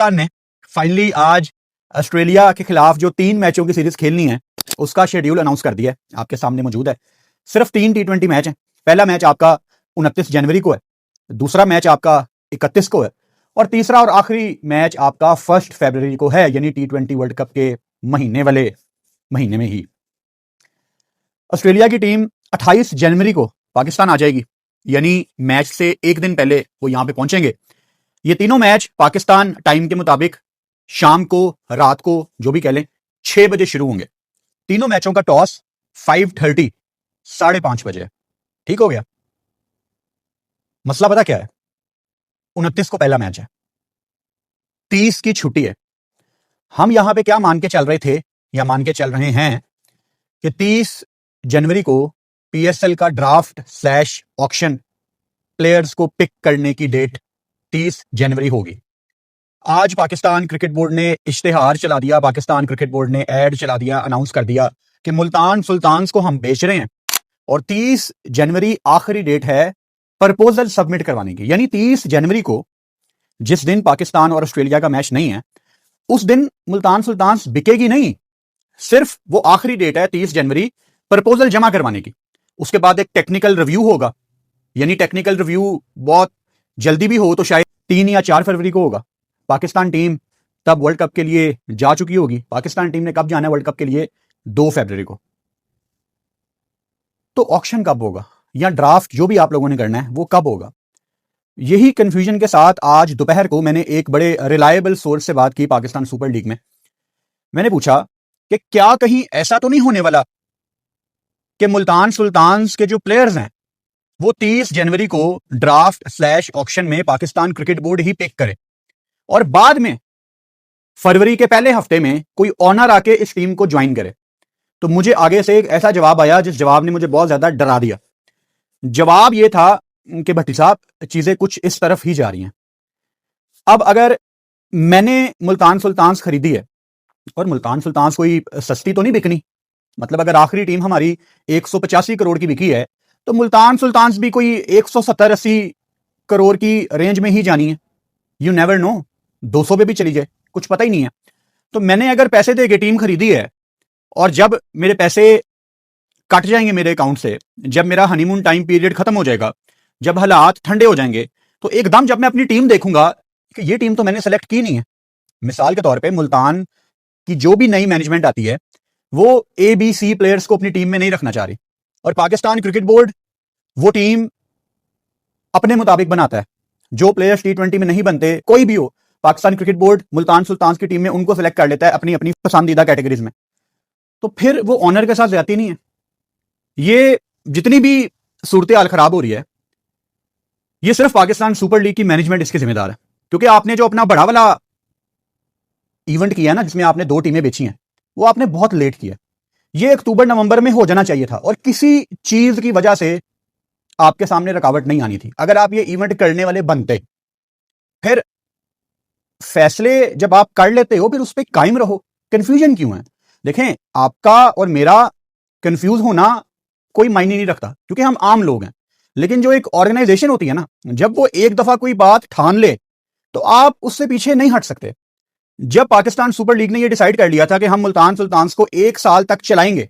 पाकिस्तान ने फाइनली आज ऑस्ट्रेलिया के खिलाफ जो 3 मैचों की सीरीज खेलनी है उसका शेड्यूल अनाउंस कर दिया है, आपके सामने मौजूद है। सिर्फ 3 T20 मैच हैं। पहला मैच आपका 29 जनवरी को है, दूसरा मैच आपका 31 को है और तीसरा और आखिरी मैच आपका 1 फरवरी को है, यानी T20 वर्ल्ड कप के महीने में ही। ऑस्ट्रेलिया की टीम 28 जनवरी को पाकिस्तान आ जाएगी, यानी मैच से एक दिन पहले वो यहां पे पहुंचेंगे। ये तीनों मैच पाकिस्तान टाइम के मुताबिक शाम को, रात को, जो भी कह लें, 6 बजे शुरू होंगे। तीनों मैचों का टॉस 5:30 5:30 बजे। ठीक हो गया। मसला पता क्या है? 29 को पहला मैच है, 30 की छुट्टी है। हम यहां पे क्या मान के चल रहे थे या मान के चल रहे हैं कि 30 जनवरी को PSL का ड्राफ्ट / ऑक्शन प्लेयर्स को पिक करने की डेट 30 जनवरी होगी। आज पाकिस्तान क्रिकेट बोर्ड ने इश्तेहार चला दिया, पाकिस्तान क्रिकेट बोर्ड ने ऐड चला दिया, अनाउंस कर दिया कि मुल्तान सुल्तान्स को हम बेच रहे हैं और 30 जनवरी आखिरी डेट है प्रपोजल सबमिट करवाने की। यानी 30 जनवरी को, जिस दिन पाकिस्तान और ऑस्ट्रेलिया का मैच नहीं है, उस दिन मुल्तान सुल्तान्स बिकेगी नहीं। सिर्फ वो आखिरी डेट है 30 जनवरी प्रपोजल जमा करवाने की। उसके बाद एक टेक्निकल रिव्यू होगा, यानी टेक्निकल रिव्यू बहुत जल्दी भी हो तो शायद 3 या 4 फरवरी को होगा। पाकिस्तान टीम तब वर्ल्ड कप के लिए जा चुकी होगी। पाकिस्तान टीम ने कब जाना है वर्ल्ड कप के लिए? 2 फरवरी को। तो ऑक्शन कब होगा या ड्राफ्ट जो भी आप लोगों ने करना है वो कब होगा? यही कंफ्यूजन के साथ आज दोपहर को मैंने एक बड़े रिलायबल सोर्स से बात की पाकिस्तान सुपर लीग में। मैंने पूछा कि क्या कहीं ऐसा तो नहीं होने वाला कि मुल्तान सुल्तान्स के जो प्लेयर्स हैं वो 30 जनवरी को ड्राफ्ट / ऑक्शन में पाकिस्तान क्रिकेट बोर्ड ही पिक करे और बाद में फरवरी के पहले हफ्ते में कोई ऑनर आके इस टीम को ज्वाइन करे? तो मुझे आगे से एक ऐसा जवाब आया जिस जवाब ने मुझे बहुत ज्यादा डरा दिया। जवाब यह था कि भट्टी साहब, चीजें कुछ इस तरफ ही जा रही हैं। अब अगर मैंने मुल्तान सुल्तान्स खरीदी है, और मुल्तान सुल्तान्स कोई सस्ती तो नहीं बिकनी, मतलब अगर आखिरी टीम हमारी 185 करोड़ की बिकी है तो मुल्तान सुल्तान्स भी कोई 170-80 करोड़ की रेंज में ही जानी है। यू नेवर नो, 200 पे भी चली जाए, कुछ पता ही नहीं है। तो मैंने अगर पैसे दे के टीम खरीदी है और जब मेरे पैसे कट जाएंगे मेरे अकाउंट से, जब मेरा हनीमून टाइम पीरियड खत्म हो जाएगा, जब हालात ठंडे हो जाएंगे, तो एकदम जब मैं अपनी टीम देखूंगा कि ये टीम तो मैंने सेलेक्ट की नहीं है। मिसाल के तौर पे मुल्तान की जो भी नई मैनेजमेंट आती है वो ABC प्लेयर्स को अपनी टीम में नहीं रखना चाह रही और पाकिस्तान क्रिकेट बोर्ड वो टीम अपने मुताबिक बनाता है। जो प्लेयर्स T20 में नहीं बनते, कोई भी हो, पाकिस्तान क्रिकेट बोर्ड मुल्तान सुल्तान्स की टीम में उनको सेलेक्ट कर लेता है अपनी अपनी पसंदीदा कैटेगरीज में। तो फिर वो ऑनर के साथ ज्यादती नहीं है। ये जितनी भी सूरत हाल खराब हो रही है, ये सिर्फ पाकिस्तान सुपर लीग की मैनेजमेंट इसके जिम्मेदार है। क्योंकि आपने जो अपना बड़ा वाला इवेंट किया ना, जिसमें आपने 2 टीमें बेची हैं, वो आपने बहुत लेट किया। ये अक्टूबर नवंबर में हो जाना चाहिए था और किसी चीज की वजह से आपके सामने रुकावट नहीं आनी थी। अगर आप ये इवेंट करने वाले बनते, फिर फैसले जब आप कर लेते हो फिर उस पर कायम रहो। कंफ्यूजन क्यों है? देखें, आपका और मेरा कंफ्यूज होना कोई मायने नहीं रखता क्योंकि हम आम लोग हैं। लेकिन जो एक ऑर्गेनाइजेशन होती है ना, जब वो एक दफा कोई बात ठान ले तो आप उससे पीछे नहीं हट सकते। जब पाकिस्तान सुपर लीग ने ये डिसाइड कर लिया था कि हम मुल्तान सुल्तान्स को 1 साल तक चलाएंगे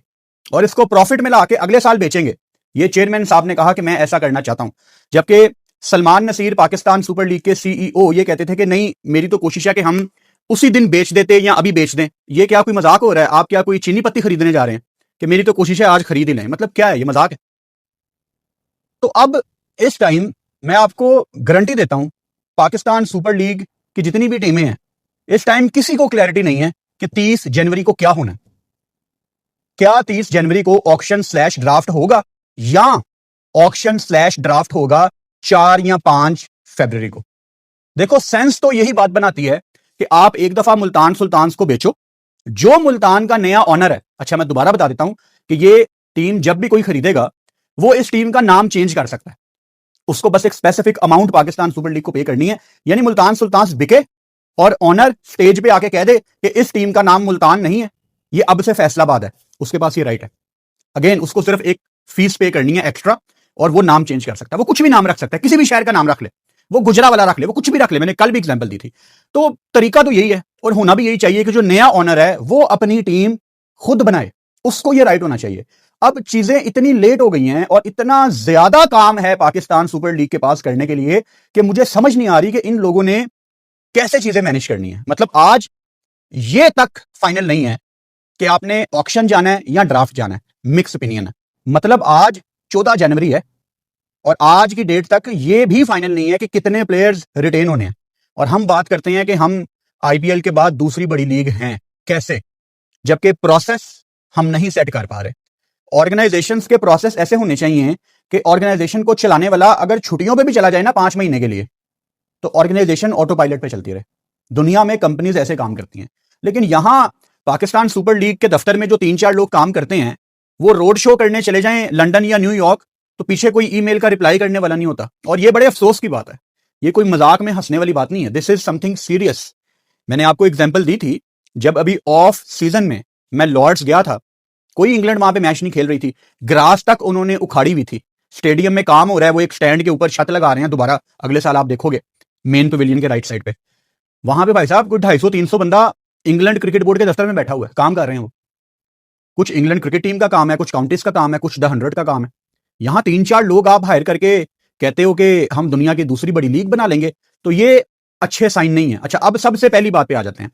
और इसको प्रॉफिट में ला के अगले साल बेचेंगे, ये चेयरमैन साहब ने कहा कि मैं ऐसा करना चाहता हूं। जबकि सलमान नसीर पाकिस्तान सुपर लीग के CEO ये कहते थे कि नहीं, मेरी तो कोशिश है कि हम उसी दिन बेच देते या अभी बेच दें। ये क्या कोई मजाक हो रहा है? आप क्या कोई चीनी पत्ती खरीदने जा रहे हैं कि मेरी तो कोशिश है आज खरीद ही लें? मतलब क्या है ये, मजाक है? तो अब इस टाइम मैं आपको गारंटी देता हूं, पाकिस्तान सुपर लीग की जितनी भी टीमें हैं, इस टाइम किसी को क्लैरिटी नहीं है कि 30 जनवरी को क्या होना है। क्या 30 जनवरी को ऑक्शन / ड्राफ्ट होगा या ऑक्शन / ड्राफ्ट होगा 4 या 5 फरवरी को? देखो, सेंस तो यही बात बनाती है कि आप एक दफा मुल्तान सुल्तान्स को बेचो। जो मुल्तान का नया ऑनर है, अच्छा मैं दोबारा बता देता हूं कि ये टीम जब भी कोई खरीदेगा वो इस टीम का नाम चेंज कर सकता है। उसको बस एक specific amount Pakistan super league को पे करनी है। यानी मुल्तान सुल्तान्स बिके और ऑनर स्टेज पे आके कह दे कि इस टीम का नाम मुल्तान नहीं है, ये अब से फैसलाबाद है, उसके पास ये राइट है। अगेन, उसको सिर्फ एक फीस पे करनी है एक्स्ट्रा और वो नाम चेंज कर सकता है। वो कुछ भी नाम रख सकता है, किसी भी शहर का नाम रख ले, वो गुजरा वाला रख ले, वो कुछ भी रख ले, मैंने कल भी एग्जांपल दी थी। तो तरीका तो यही है और होना भी यही चाहिए कि जो नया ऑनर है वो अपनी टीम खुद बनाए, उसको ये राइट होना चाहिए। अब चीजें इतनी लेट हो गई हैं और इतना ज्यादा काम है पाकिस्तान सुपर लीग के पास करने के लिए कि मुझे समझ नहीं आ रही कि इन लोगों ने कैसे चीजें मैनेज करनी है। मतलब आज ये तक फाइनल नहीं है कि आपने ऑक्शन जाना है या ड्राफ्ट जाना है, मिक्स ओपिनियन है। मतलब आज 14 जनवरी है और आज की डेट तक ये भी फाइनल नहीं है कि कितने प्लेयर्स रिटेन होने हैं। और हम बात करते हैं कि हम आईपीएल के बाद दूसरी बड़ी लीग हैं, कैसे? जबकि प्रोसेस हम नहीं सेट कर पा रहे। ऑर्गेनाइजेशंस के प्रोसेस ऐसे होने चाहिए कि ऑर्गेनाइजेशन को चलाने वाला अगर छुट्टियों पे भी चला जाए ना 5 महीने के लिए, तो ऑर्गेनाइजेशन ऑटो पायलट पे चलती रहे। दुनिया में कंपनीज ऐसे काम करती हैं। लेकिन यहां पाकिस्तान सुपर लीग के दफ्तर में जो 3-4 लोग काम करते हैं, वो रोड शो करने चले जाएं लंदन या न्यूयॉर्क, तो पीछे कोई ईमेल का रिप्लाई करने वाला नहीं होता। और ये बड़े अफसोस की बात है, ये कोई मजाक में हंसने वाली बात नहीं है, दिस इज समथिंग सीरियस। मैंने आपको एग्जाम्पल दी थी, जब अभी ऑफ सीजन में मैं लॉर्ड्स गया था, कोई इंग्लैंड वहां पे मैच नहीं खेल रही थी, ग्रास तक उन्होंने उखाड़ी हुई थी। स्टेडियम में काम हो रहा है, वो एक स्टैंड के ऊपर छत लगा रहे हैं, दोबारा अगले साल आप देखोगे मेन पवेलियन के राइट साइड पे, वहां पे भाई साहब कोई 250-300 बंदा इंग्लैंड क्रिकेट बोर्ड के दफ्तर में बैठा हुआ है, काम कर रहे हैं। वो कुछ इंग्लैंड क्रिकेट टीम का काम है, कुछ काउंटीज का काम है, कुछ द 100 का काम है। यहां 3-4 लोग आप हायर करके कहते हो कि हम दुनिया की दूसरी बड़ी लीग बना लेंगे, तो ये अच्छे साइन नहीं है। अच्छा, अब सबसे पहली बात पे आ जाते हैं।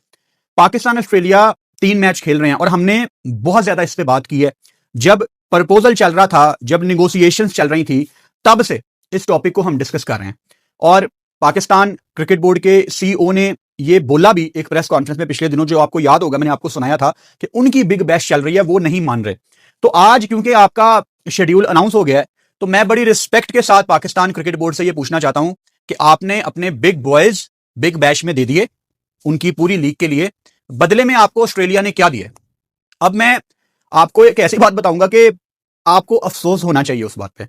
पाकिस्तान ऑस्ट्रेलिया 3 मैच खेल रहे हैं और हमने बहुत ज्यादा इस पे बात की है। जब प्रपोजल चल रहा था, जब निगोसिएशंस चल रही थी, तब से इस टॉपिक को हम डिस्कस कर रहे हैं। और पाकिस्तान क्रिकेट बोर्ड के सीईओ ने ये बोला भी एक प्रेस कॉन्फ्रेंस में पिछले दिनों, जो आपको याद होगा मैंने आपको सुनाया था कि उनकी बिग बैश चल रही है, वो नहीं मान रहे। तो आज क्योंकि आपका शेड्यूल अनाउंस हो गया है, तो मैं बड़ी रिस्पेक्ट के साथ पाकिस्तान क्रिकेट बोर्ड से ये पूछना चाहता हूं कि आपने अपने बिग बॉयज बिग बैश में दे दिए उनकी पूरी लीग के लिए, बदले में आपको ऑस्ट्रेलिया ने क्या दिया? अब मैं आपको एक ऐसी बात बताऊंगा कि आपको अफसोस होना चाहिए उस बात पे।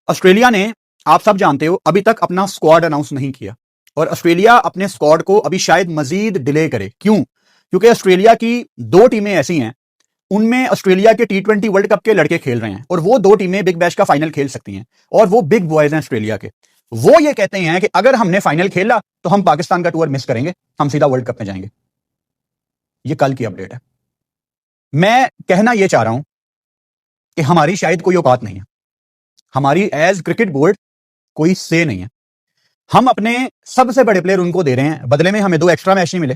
ऑस्ट्रेलिया ने, आप सब जानते हो, अभी तक अपना स्क्वाड अनाउंस नहीं किया और ऑस्ट्रेलिया अपने स्क्वाड को अभी शायद मजीद डिले करे। क्यों? क्योंकि ऑस्ट्रेलिया की 2 टीमें ऐसी हैं, उनमें ऑस्ट्रेलिया के T20 वर्ल्ड कप के लड़के खेल रहे हैं और वो 2 टीमें बिग बैश का फाइनल खेल सकती हैं और वो बिग बॉयज हैं ऑस्ट्रेलिया के। वो ये कहते हैं कि अगर हमने फाइनल खेला तो हम पाकिस्तान का टूर मिस करेंगे, हम सीधा वर्ल्ड कप में जाएंगे। ये कल की अपडेट है। मैं कहना यह चाह रहा हूं कि हमारी शायद कोई औकात नहीं है, हमारी एज क्रिकेट बोर्ड कोई से नहीं है। हम अपने सबसे बड़े प्लेयर उनको दे रहे हैं, बदले में हमें 2 एक्स्ट्रा मैच नहीं मिले,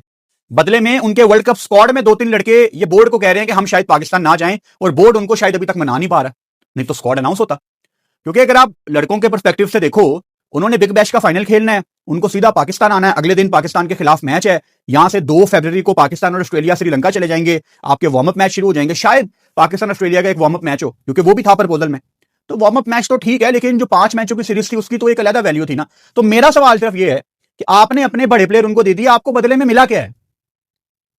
बदले में उनके वर्ल्ड कप स्क्वाड में 2-3 लड़के ये बोर्ड को कह रहे हैं कि हम शायद पाकिस्तान ना जाएं, और बोर्ड उनको शायद अभी तक मना नहीं पा रहा, नहीं तो स्क्वाड अनाउंस होता। क्योंकि अगर आप लड़कों के पर्सपेक्टिव से देखो, उन्होंने बिग बैश का फाइनल खेलना है, उनको सीधा पाकिस्तान आना है, अगले दिन पाकिस्तान के खिलाफ मैच है, यहां से 2 फरवरी को पाकिस्तान और ऑस्ट्रेलिया श्रीलंका चले जाएंगे, आपके वार्म अप मैच शुरू हो जाएंगे। शायद पाकिस्तान ऑस्ट्रेलिया का एक वार्म अप मैच हो, क्योंकि वो भी था प्रपोजल में। तो वार्म अप मैच तो ठीक है, लेकिन जो 5 मैचों की सीरीज थी उसकी तो एक अलग वैल्यू थी ना। तो मेरा सवाल सिर्फ ये है कि आपने अपने बड़े प्लेयर उनको दे दिया, आपको बदले में मिला क्या है?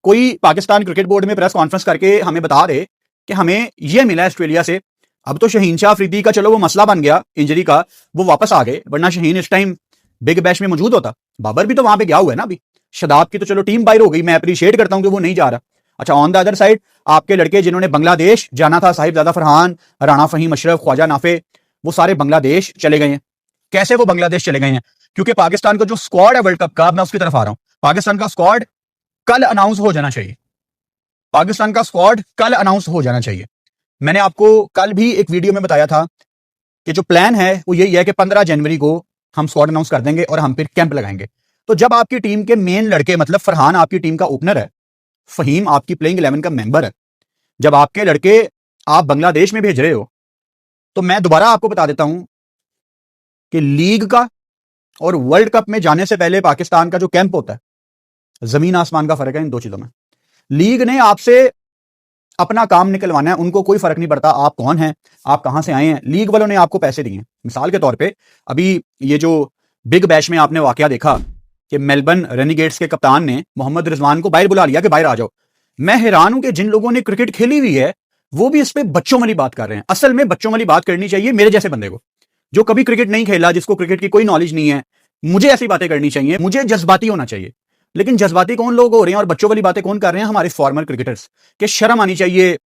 कोई पाकिस्तान क्रिकेट बोर्ड में प्रेस कॉन्फ्रेंस करके हमें बता दे कि हमें यह मिला ऑस्ट्रेलिया से। अब तो शहीन शाह अफरीदी का चलो वो मसला बन गया इंजरी का, वो वापस आ गए, वरना शहीन इस टाइम बिग बैश में मौजूद होता। बाबर भी तो वहां पे गया हुआ है ना अभी। शदाब की तो चलो टीम बाहर हो गई, मैं अप्रिशिएट करता हूं कि वो नहीं जा रहा। अच्छा, ऑन द अदर साइड आपके लड़के जिन्होंने बांग्लादेश जाना था, साहिबजादा फरहान, राणा फहीम अशरफ, ख्वाजा नाफे, वो सारे बांग्लादेश चले गए हैं। कैसे वो बांग्लादेश चले गए हैं? क्योंकि पाकिस्तान का जो स्क्वाड है वर्ल्ड कप का, मैं उसकी तरफ आ रहा हूं, पाकिस्तान का स्क्वाड कल अनाउंस हो जाना चाहिए। पाकिस्तान का स्क्वाड कल अनाउंस हो जाना चाहिए। मैंने आपको कल भी एक वीडियो में बताया था कि जो प्लान है वो यही है कि 15 जनवरी को हम स्क्वाड अनाउंस कर देंगे और हम फिर कैंप लगाएंगे। तो जब आपकी टीम के मेन लड़के, मतलब फरहान आपकी टीम का ओपनर है, फहीम आपकी प्लेइंग 11 का मेंबर है, जब आपके लड़के आप बांग्लादेश में भेज रहे हो, तो मैं दोबारा आपको बता देता हूं कि लीग का और वर्ल्ड कप में जाने से पहले पाकिस्तान का जो कैंप होता है, जमीन आसमान का फर्क है इन 2 चीजों में। लीग ने आपसे अपना काम निकलवाना है, उनको कोई फर्क नहीं पड़ता आप कौन हैं, आप कहां से आए हैं। लीग वालों ने आपको पैसे दिए हैं। मिसाल के तौर पे अभी ये जो बिग बैश में आपने वाकया देखा कि मेलबर्न रेनिगेट्स के कप्तान ने मोहम्मद रिजवान को बाहर बुला लिया कि बाहर आ जाओ। मैं हैरान हूं कि जिन लोगों ने क्रिकेट खेली हुई है वो भी इस पे बच्चों वाली बात कर रहे हैं। असल में बच्चों वाली बात करनी चाहिए मेरे जैसे बंदे को, जो कभी क्रिकेट नहीं खेला, जिसको क्रिकेट की कोई नॉलेज नहीं है। मुझे ऐसी बातें करनी चाहिए, मुझे जज्बाती होना चाहिए। लेकिन जज्बाती कौन लोग हो रहे हैं और बच्चों वाली बातें कौन कर रहे हैं? हमारे फॉर्मर क्रिकेटर्स। के शर्म आनी चाहिए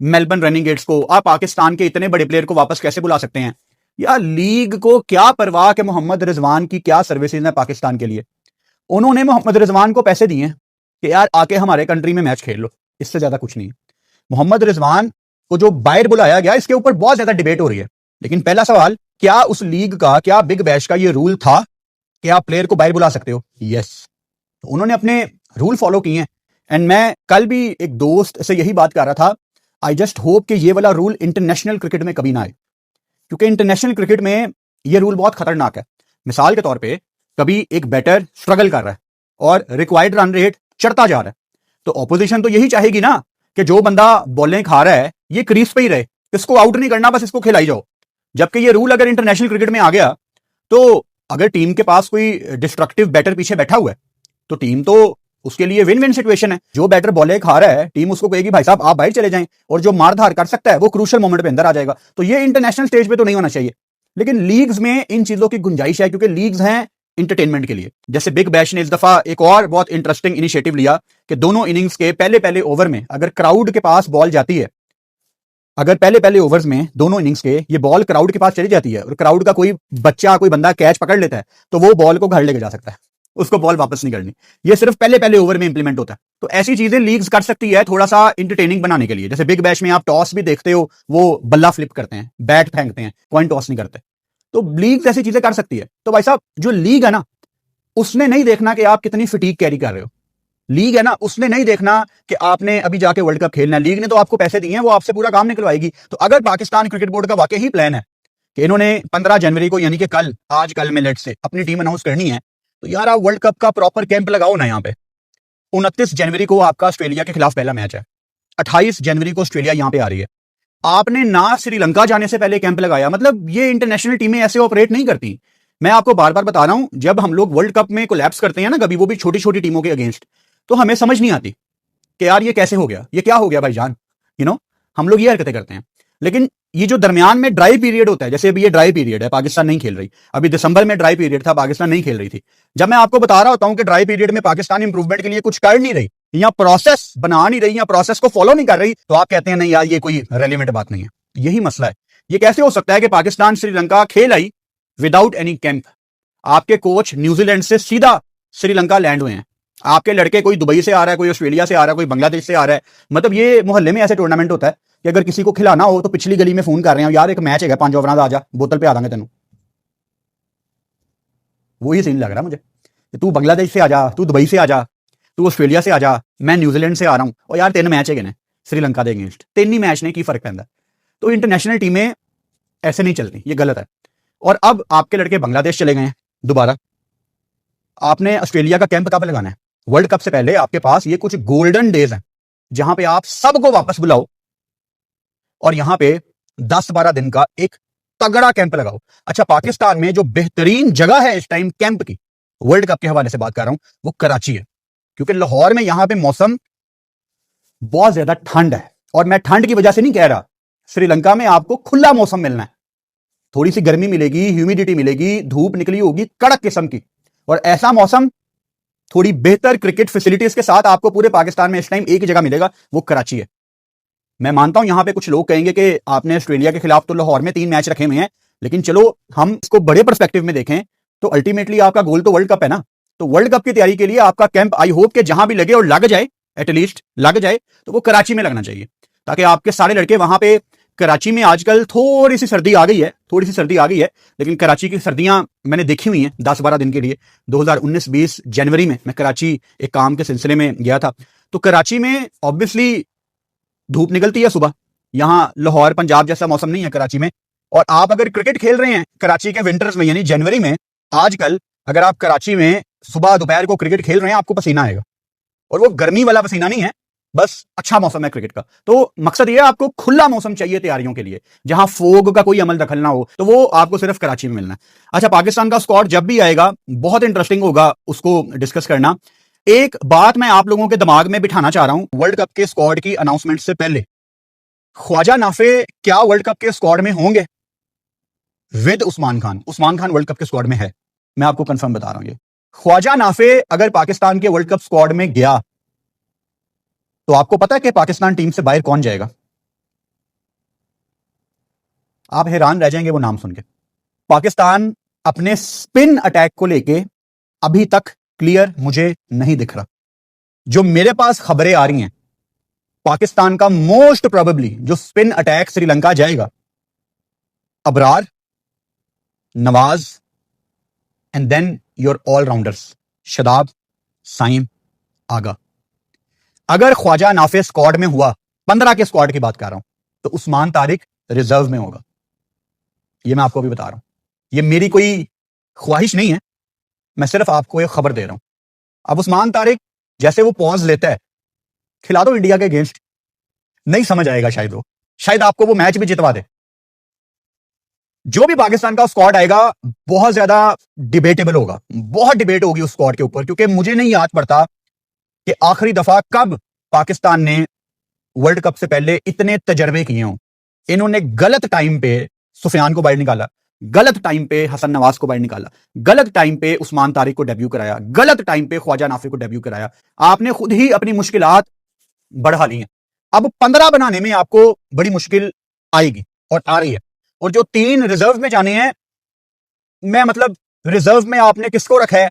मेलबर्न रेनिगेट्स को। आप पाकिस्तान के इतने बड़े प्लेयर को वापस कैसे बुला सकते हैं? यार लीग को क्या परवाह कि मोहम्मद रिजवान की क्या सर्विसेज है पाकिस्तान के लिए। उन्होंने मोहम्मद रिजवान को पैसे दिए हैं कि यार आके हमारे कंट्री में मैच खेल लो, इससे ज्यादा कुछ नहीं है। मोहम्मद रिजवान को जो बाहर बुलाया गया इसके ऊपर बहुत ज्यादा डिबेट हो रही है, लेकिन पहला सवाल, क्या उस लीग का, क्या बिग बैश का ये रूल था कि आप प्लेयर को बाहर बुला सकते हो? यस। तो उन्होंने अपने रूल फॉलो किए हैं। एंड मैं कल भी एक दोस्त से यही बात कर रहा था, आई जस्ट होप कि ये वाला रूल इंटरनेशनल क्रिकेट में कभी ना आए, क्योंकि इंटरनेशनल क्रिकेट में ये रूल बहुत खतरनाक है। मिसाल के तौर पे कभी एक बैटर स्ट्रगल कर रहा है और रिक्वायर्ड रन रेट चढ़ता जा रहा है, तो ऑपोजिशन तो यही चाहेगी ना कि जो बंदा बॉलें खा रहा है ये क्रीज पे ही रहे, इसको आउट नहीं करना, बस इसको खिलाई जाओ। जबकि ये रूल अगर इंटरनेशनल क्रिकेट में आ गया तो अगर टीम के पास कोई डिस्ट्रक्टिव बैटर पीछे बैठा हुआ है तो टीम तो उसके लिए विन विन सिचुएशन है। जो बैटर बॉलें खा रहा है टीम उसको कहेगी भाई साहब आप बाहर चले जाएं, और जो मार धार कर सकता है वो क्रूशियल मोमेंट पे अंदर आ जाएगा। तो ये इंटरनेशनल स्टेज पे तो नहीं होना चाहिए, लेकिन लीग्स में इन चीजों की गुंजाइश है, क्योंकि लीग्स हैं इंटरटेनमेंट के लिए। जैसे बिग बैश ने इस दफा एक और बहुत इंटरेस्टिंग इनिशिएटिव लिया कि दोनों इनिंग्स के पहले पहले ओवर में अगर क्राउड के पास बॉल जाती है, अगर पहले पहले ओवर्स में दोनों इनिंग्स के ये बॉल क्राउड के पास चली जाती है और क्राउड का कोई बच्चा कोई बंदा कैच पकड़ लेता है तो वो बॉल को घर लेके जा सकता है, उसको बॉल वापस नहीं करनी। ये सिर्फ पहले पहले ओवर में इंप्लीमेंट होता है। तो ऐसी चीजें लीग्स कर सकती है थोड़ा सा इंटरटेनिंग बनाने के लिए। जैसे बिग बैश में आप टॉस भी देखते हो, वो बल्ला फ्लिप करते हैं, बैट फेंकते हैं, कॉइन टॉस नहीं करते। तो लीग्स ऐसी चीजें कर सकती है। तो भाई साहब जो लीग है ना, उसने नहीं देखना कि आप कितनी फिटीक कैरी कर रहे हो। लीग है ना, उसने नहीं देखना कि आपने अभी जाके वर्ल्ड कप खेलना है। लीग ने तो आपको पैसे दिए हैं, वो आपसे पूरा काम निकलवाएगी। तो अगर पाकिस्तान क्रिकेट बोर्ड का वाकई ही प्लान है कि इन्होंने 15 जनवरी को, यानी कि कल, आज कल में लेट से अपनी टीम अनाउंस करनी है, तो यार आप वर्ल्ड कप का प्रॉपर कैंप लगाओ ना यहाँ पे। 29 जनवरी को आपका ऑस्ट्रेलिया के खिलाफ पहला मैच है, 28 जनवरी को ऑस्ट्रेलिया यहाँ पे आ रही है। आपने ना श्रीलंका जाने से पहले कैंप लगाया। मतलब ये इंटरनेशनल टीमें ऐसे ऑपरेट नहीं करती। मैं आपको बार बार बता रहा हूं, जब हम लोग वर्ल्ड कप में कोलैप्स करते हैं ना कभी, वो भी छोटी छोटी टीमों के अगेंस्ट, तो हमें समझ नहीं आती कि यार ये कैसे हो गया, ये क्या हो गया भाईजान, हम लोग ये हरकतें करते हैं। लेकिन ये जो दरमियान में ड्राई पीरियड होता है, जैसे अभी ये ड्राई पीरियड है, पाकिस्तान नहीं खेल रही, अभी दिसंबर में ड्राई पीरियड था, पाकिस्तान नहीं खेल रही थी। जब मैं आपको बता रहा होता हूं कि ड्राई पीरियड में पाकिस्तान इंप्रूवमेंट के लिए कुछ कर नहीं रही, या प्रोसेस बना नहीं रही, या प्रोसेस को फॉलो नहीं कर रही, तो आप कहते हैं नहीं यार ये कोई रेलिवेंट बात नहीं है। यही मसला है। ये कैसे हो सकता है कि पाकिस्तान श्रीलंका खेल आई विदाउट एनी कैंप? आपके कोच न्यूजीलैंड से सीधा श्रीलंका लैंड हुए हैं, आपके लड़के कोई दुबई से आ रहा है, कोई ऑस्ट्रेलिया से आ रहा है, कोई बांग्लादेश से आ रहा है। मतलब ये मोहल्ले में ऐसे टूर्नामेंट होता है कि अगर किसी को खिलाना हो तो पिछली गली में फोन कर रहे हैं, यार एक मैच है 5 ओवर आ जा, बोतल पे आ देंगे तेनों। वही सीन लग रहा है मुझे कि तू बांग्लादेश से आ जा, तू दुबई से आ जा, तू ऑस्ट्रेलिया से आ जा, मैं न्यूजीलैंड से आ रहा हूं, और यार 3 मैच है श्रीलंका के अगेंस्ट, 3 ही मैच ने की फर्क पैदा। तो इंटरनेशनल टीमें ऐसे नहीं चलती, ये गलत है। और अब आपके लड़के बांग्लादेश चले गए हैं दोबारा, आपने ऑस्ट्रेलिया का कैंप कब लगाना है? वर्ल्ड कप से पहले आपके पास ये कुछ गोल्डन डेज हैं जहां पे आप सबको वापस बुलाओ और यहां पे 10-12 दिन का एक तगड़ा कैंप लगाओ। अच्छा, पाकिस्तान में जो बेहतरीन जगह है इस टाइम कैंप की, वर्ल्ड कप के हवाले से बात कर रहा हूं, वो कराची है। क्योंकि लाहौर में यहां पे मौसम बहुत ज्यादा ठंड है, और मैं ठंड की वजह से नहीं कह रहा, श्रीलंका में आपको खुला मौसम मिलना है। थोड़ी सी गर्मी मिलेगी, ह्यूमिडिटी मिलेगी, धूप निकली होगी कड़क किस्म की, और ऐसा मौसम थोड़ी बेहतर क्रिकेट फैसिलिटीज के साथ आपको पूरे पाकिस्तान में इस टाइम एक ही जगह मिलेगा, वो कराची है। मैं मानता हूं यहां पे कुछ लोग कहेंगे कि आपने ऑस्ट्रेलिया के खिलाफ तो लाहौर में 3 मैच रखे हुए हैं, लेकिन चलो हम इसको बड़े पर्सपेक्टिव में देखें तो अल्टीमेटली आपका गोल तो वर्ल्ड कप है ना। तो वर्ल्ड कप की तैयारी के लिए आपका कैंप, आई होप कि जहां भी लगे और लग जाए, एटलीस्ट लग जाए, तो वो कराची में लगना चाहिए, ताकि आपके सारे लड़के वहां पे। कराची में आजकल थोड़ी सी सर्दी आ गई है, थोड़ी सी सर्दी आ गई है, लेकिन कराची की सर्दियां मैंने देखी हुई हैं 10-12 दिन के लिए। 2019-20 जनवरी में मैं कराची एक काम के सिलसिले में गया था, तो कराची में ऑब्वियसली धूप निकलती है सुबह। यहां लाहौर पंजाब जैसा मौसम नहीं है कराची में। और आप अगर क्रिकेट खेल रहे हैं कराची के विंटर्स में, यानी जनवरी में, आजकल अगर आप कराची में सुबह दोपहर को क्रिकेट खेल रहे हैं, आपको पसीना आएगा, और वो गर्मी वाला पसीना नहीं है, बस अच्छा मौसम है क्रिकेट का। तो मकसद ये है, आपको खुला मौसम चाहिए तैयारियों के लिए, जहां फोग का कोई अमल दखल ना हो, तो वो आपको सिर्फ कराची में मिलना है। अच्छा, पाकिस्तान का स्क्वाड जब भी आएगा बहुत इंटरेस्टिंग होगा उसको डिस्कस करना। एक बात मैं आप लोगों के दिमाग में बिठाना चाह रहा हूं, वर्ल्ड कप के स्क्वाड की अनाउंसमेंट से पहले ख्वाजा नाफे क्या वर्ल्ड कप के स्क्वाड में होंगे with Usman Khan? Usman Khan world cup के स्क्वाड में है, मैं आपको कंफर्म बता रहा हूं। ये ख्वाजा नाफे अगर पाकिस्तान के वर्ल्ड कप स्क्वाड में गया, तो आपको पता है कि पाकिस्तान टीम से बाहर कौन जाएगा? आप हैरान रह जाएंगे वो नाम सुन के। पाकिस्तान अपने स्पिन अटैक को लेके अभी तक क्लियर मुझे नहीं दिख रहा। जो मेरे पास खबरें आ रही हैं, पाकिस्तान का मोस्ट प्रोबेबली जो स्पिन अटैक श्रीलंका जाएगा, Abrar, Nawaz and then your allrounders Shadab, Saim, Agha. अगर ख्वाजा नाफे स्क्वाड में हुआ, 15 के स्क्वाड की बात कर रहा हूं, तो उस्मान तारिक रिजर्व में होगा। ये मैं आपको भी बता रहा हूं, ये मेरी कोई ख्वाहिश नहीं है, मैं सिर्फ आपको एक खबर दे रहा हूं। अब उस्मान तारिक जैसे वो पॉज लेता है, खिला दो इंडिया के अगेंस्ट, नहीं समझ आएगा शायद आपको वो मैच भी जितवा दे। जो भी पाकिस्तान का स्क्वाड आएगा बहुत ज्यादा डिबेटेबल होगा, बहुत डिबेट होगी उस स्क्वाड के ऊपर, क्योंकि मुझे नहीं याद पड़ता कि आखिरी दफा कब पाकिस्तान ने वर्ल्ड कप से पहले इतने तजर्बे किए हों। इन्होंने गलत टाइम पे सुफियान को बाहर निकाला, गलत टाइम पे हसन नवाज को बाहर निकाला, गलत टाइम पे उस्मान तारिक को डेब्यू कराया, गलत टाइम पे ख्वाजा नाफे को डेब्यू कराया। आपने खुद ही अपनी मुश्किलात बढ़ा ली हैं। अब 15 बनाने में आपको बड़ी मुश्किल आएगी और आ रही है। और जो 3 रिजर्व में जाने हैं, मैं मतलब रिजर्व में आपने किसको रखा है,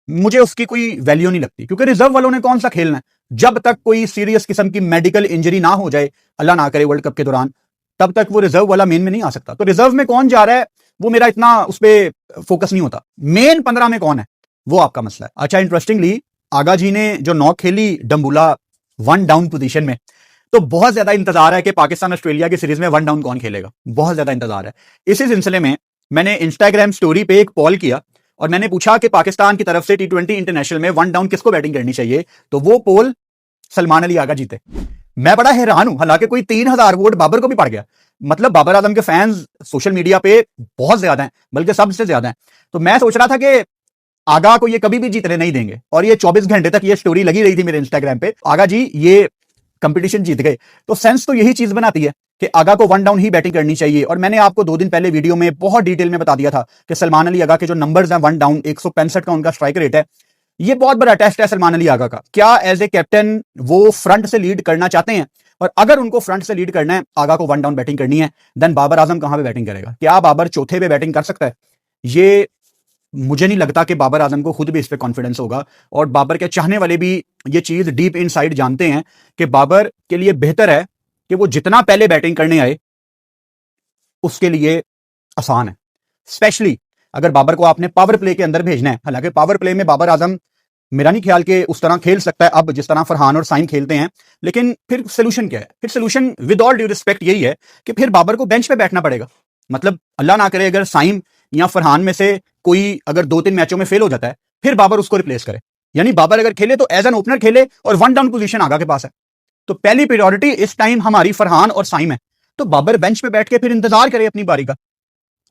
मुझे उसकी कोई वैल्यू नहीं लगती, क्योंकि रिजर्व वालों ने कौन सा खेलना है। जब तक कोई सीरियस किस्म की मेडिकल इंजरी ना हो जाए, अल्लाह ना करे वर्ल्ड कप के दौरान, तब तक वो रिजर्व वाला मेन में नहीं आ सकता। तो रिजर्व में कौन जा रहा है वो मेरा इतना उस पर फोकस नहीं होता। मेन 15 में कौन है वो आपका मसला है। अच्छा, इंटरेस्टिंगली आगा जी ने जो नॉक खेली डम्बुला 1 डाउन पोजीशन में, तो बहुत ज्यादा इंतजार है कि पाकिस्तान ऑस्ट्रेलिया की सीरीज में 1 डाउन कौन खेलेगा, बहुत ज्यादा इंतजार है। इसी सिलसिले में मैंने इंस्टाग्राम स्टोरी पे एक पॉल किया और मैंने पूछा कि पाकिस्तान की तरफ से T20 इंटरनेशनल में 1 डाउन किसको बैटिंग करनी चाहिए, तो वो पोल सलमान अली आगा जीते। मैं बड़ा हैरान हूं, हालांकि कोई 3000 वोट बाबर को भी पड़ गया। मतलब बाबर आजम के फैंस सोशल मीडिया पे बहुत ज्यादा हैं, बल्कि सबसे ज्यादा हैं। तो मैं सोच रहा था कि आगा को ये कभी भी जीतने नहीं देंगे, और ये 24 घंटे तक ये स्टोरी लगी रही थी मेरे इंस्टाग्राम पे, आगा जी ये कंपटीशन जीत गए। तो सेंस तो यही चीज बनाती है कि आगा को 1 डाउन ही बैटिंग करनी चाहिए। और मैंने आपको 2 दिन पहले वीडियो में बहुत डिटेल में बता दिया था कि सलमान अली आगा के जो नंबर्स हैं 1 डाउन, 165 का उनका स्ट्राइक रेट है। ये बहुत बड़ा टेस्ट है सलमान अली आगा का। क्या एज ए कैप्टन वो फ्रंट से लीड करना चाहते हैं, और अगर उनको फ्रंट से लीड करना है, आगा को 1 डाउन बैटिंग करनी है, देन बाबर आजम कहां पे बैटिंग करेगा? क्या बाबर चौथे पे बैटिंग कर सकता है? ये मुझे नहीं लगता कि बाबर आजम को खुद भी इस पे कॉन्फिडेंस होगा। और बाबर के चाहने वाले भी ये चीज डीप इनसाइड जानते हैं कि बाबर के लिए बेहतर है कि वो जितना पहले बैटिंग करने आए उसके लिए आसान है। स्पेशली अगर बाबर को आपने पावर प्ले के अंदर भेजना है, हालांकि पावर प्ले में बाबर आजम मेरा नहीं ख्याल कि उस तरह खेल सकता है अब जिस तरह फरहान और साइम खेलते हैं। लेकिन फिर सोल्यूशन क्या है? फिर solution with all due respect यही है कि फिर बाबर को बेंच पे बैठना पड़ेगा। मतलब अल्लाह ना करे अगर साइम या फरहान में से कोई अगर 2-3 मैचों में फेल हो जाता है, फिर बाबर उसको रिप्लेस करे। यानी बाबर अगर खेले तो एज एन ओपनर खेले, और 1 डाउन पोजीशन आगा के पास है। तो पहली प्रायोरिटी इस टाइम हमारी फरहान और साइम है। तो बाबर बेंच पे बैठ के फिर इंतजार करे अपनी बारी का।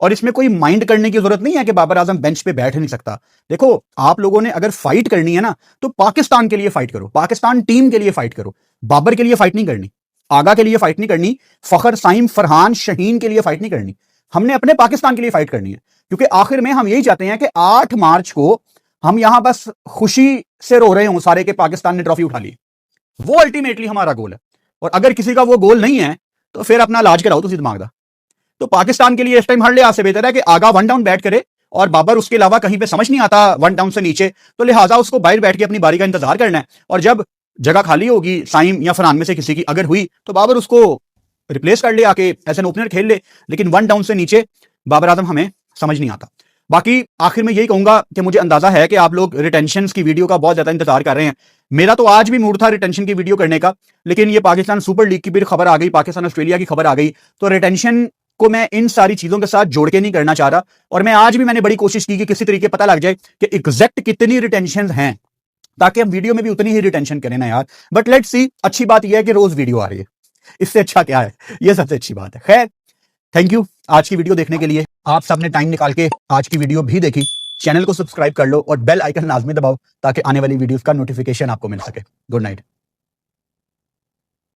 और इसमें कोई माइंड करने की जरूरत नहीं है कि बाबर आजम बेंच पे बैठ नहीं सकता। देखो, आप लोगों ने अगर फाइट करनी है ना, तो पाकिस्तान के लिए फाइट करो, पाकिस्तान टीम के लिए फाइट करो। बाबर के लिए फाइट नहीं करनी, आगा के लिए फाइट नहीं करनी, फखर, साइम, फरहान, शहीन के लिए फाइट नहीं करनी। हमने अपने पाकिस्तान के लिए फाइट करनी है, क्योंकि आखिर में हम यही चाहते हैं कि 8 मार्च को हम यहां बस खुशी से रो रहे हों सारे के पाकिस्तान ने ट्रॉफी उठा ली। वो अल्टीमेटली हमारा गोल है। और अगर किसी का वो गोल नहीं है तो फिर अपना इलाज कराओ तुम दिमाग दा। तो पाकिस्तान के लिए इस टाइम हर लिहाज से बेहतर है कि आगा 1 डाउन बैट करे, और बाबर उसके अलावा कहीं पे समझ नहीं आता 1 डाउन से नीचे, तो लिहाजा उसको बाहर बैठ के अपनी बारी का इंतजार करना है। और जब जगह खाली होगी साइम या फरहान में से किसी की अगर हुई, तो बाबर उसको रिप्लेस कर ले, आके एज एन ओपनर खेल ले। लेकिन 1 डाउन से नीचे बाबर आजम हमें समझ नहीं आता। बाकी आखिर में यही कहूंगा कि मुझे अंदाजा है कि आप लोग रिटेंशन की वीडियो का बहुत ज्यादा इंतजार कर रहे हैं। मेरा तो आज भी मूड था रिटेंशन की वीडियो करने का, लेकिन ये पाकिस्तान सुपर लीग की भी खबर आ गई, पाकिस्तान ऑस्ट्रेलिया की खबर आ गई, तो रिटेंशन को मैं इन सारी चीजों के साथ जोड़ के नहीं करना चाह रहा। और मैं आज भी मैंने बड़ी कोशिश की कि किसी तरीके पता लग जाए कि एग्जैक्ट कितनी रिटेंशन हैं, ताकि हम वीडियो में भी उतनी ही रिटेंशन करें ना यार। बट लेट्स सी, अच्छी बात यह है कि रोज वीडियो आ रही है, इससे अच्छा क्या है? ये सबसे अच्छी बात है। खैर, थैंक यू आज की वीडियो देखने के लिए। आप सबने टाइम निकाल के आज की वीडियो भी देखी। चैनल को सब्सक्राइब कर लो और बेल आइकन लाजमी दबाओ ताकि आने वाली वीडियोस का नोटिफिकेशन आपको मिल सके। Good night.